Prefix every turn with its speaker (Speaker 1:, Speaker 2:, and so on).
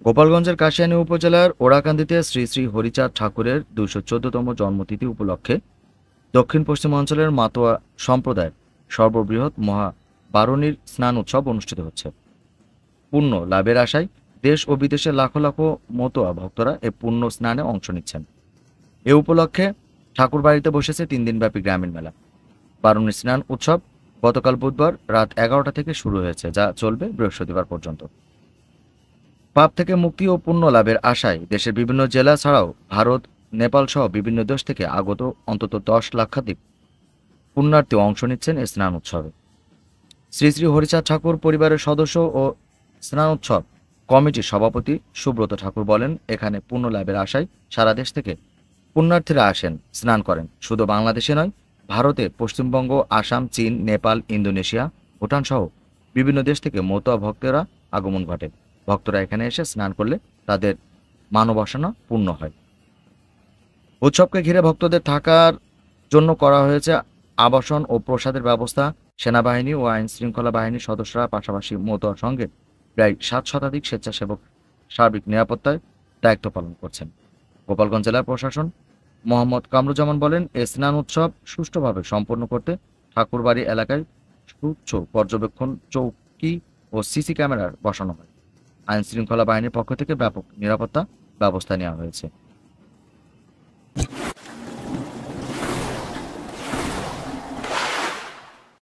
Speaker 1: গোপালগঞ্জের কাশিয়ানী উপজেলার ওড়াকান্দিতে শ্রী শ্রী হরিচাঁদ ঠাকুরের ২১৪তম জন্মতিথি উপলক্ষে দক্ষিণ পশ্চিম অঞ্চলের মাতোয়া সম্প্রদায়ের সর্ববৃহৎ মহাবারণীর স্নান উৎসব অনুষ্ঠিত হচ্ছে। পুণ্য লাভের আশায় দেশ ও বিদেশের লাখো লাখো মতোয়া ভক্তরা এ পুণ্য স্নানে অংশ নিচ্ছেন। এ উপলক্ষে ঠাকুরবাড়িতে বসেছে ৩ দিনব্যাপী গ্রামীণ মেলা। বারুণী স্নান উৎসব গতকাল বুধবার রাত ১১টা থেকে শুরু হয়েছে, যা চলবে বৃহস্পতিবার পর্যন্ত। পাপ থেকে মুক্তি ও পুণ্য লাভের আশায় দেশের বিভিন্ন জেলা ছাড়াও ভারত, নেপাল সহ বিভিন্ন দেশ থেকে আগত অন্তত ১০ লক্ষাধিক পুণ্যার্থী অংশ নিচ্ছেন এই স্নান উৎসবে। শ্রী শ্রী হরিচাঁদ ঠাকুর পরিবারের সদস্য ও স্নান উৎসব কমিটির সভাপতি সুব্রত ঠাকুর বলেন, এখানে পুণ্য লাভের আশায় সারা দেশ থেকে পুণ্যার্থীরা আসেন, স্নান করেন। শুধু বাংলাদেশে নয়, ভারতে পশ্চিমবঙ্গ, আসাম, চীন, নেপাল, ইন্দোনেশিয়া, ভুটান সহ বিভিন্ন দেশ থেকে মতুয়া ভক্তেরা আগমন ঘটে। ভক্তরা এখানে এসে স্নান করলে তাদের মানবাসনা পূর্ণ হয়। উৎসবকে ঘিরে ভক্তদের থাকার জন্য করা হয়েছে আবাসন ও প্রসাদের ব্যবস্থা। সেনাবাহিনী ও আইন শৃঙ্খলা বাহিনীর সদস্যরা পাশাপাশি মতুয়ার সঙ্গে প্রায় ৭ শতাধিক স্বেচ্ছাসেবক সার্বিক নিরাপত্তায় দায়িত্ব পালন করছেন। গোপালগঞ্জ জেলার প্রশাসন মোহাম্মদ কামরুজ্জামান বলেন, এ স্নান উৎসব সুষ্ঠুভাবে সম্পন্ন করতে ঠাকুরবাড়ি এলাকায় সুউচ্চ পর্যবেক্ষণ চৌকি ও সিসি ক্যামেরার বসানো হয়। আইন শৃঙ্খলা বাহিনীর পক্ষ থেকে ব্যাপক নিরাপত্তা ব্যবস্থা নেওয়া হয়েছে।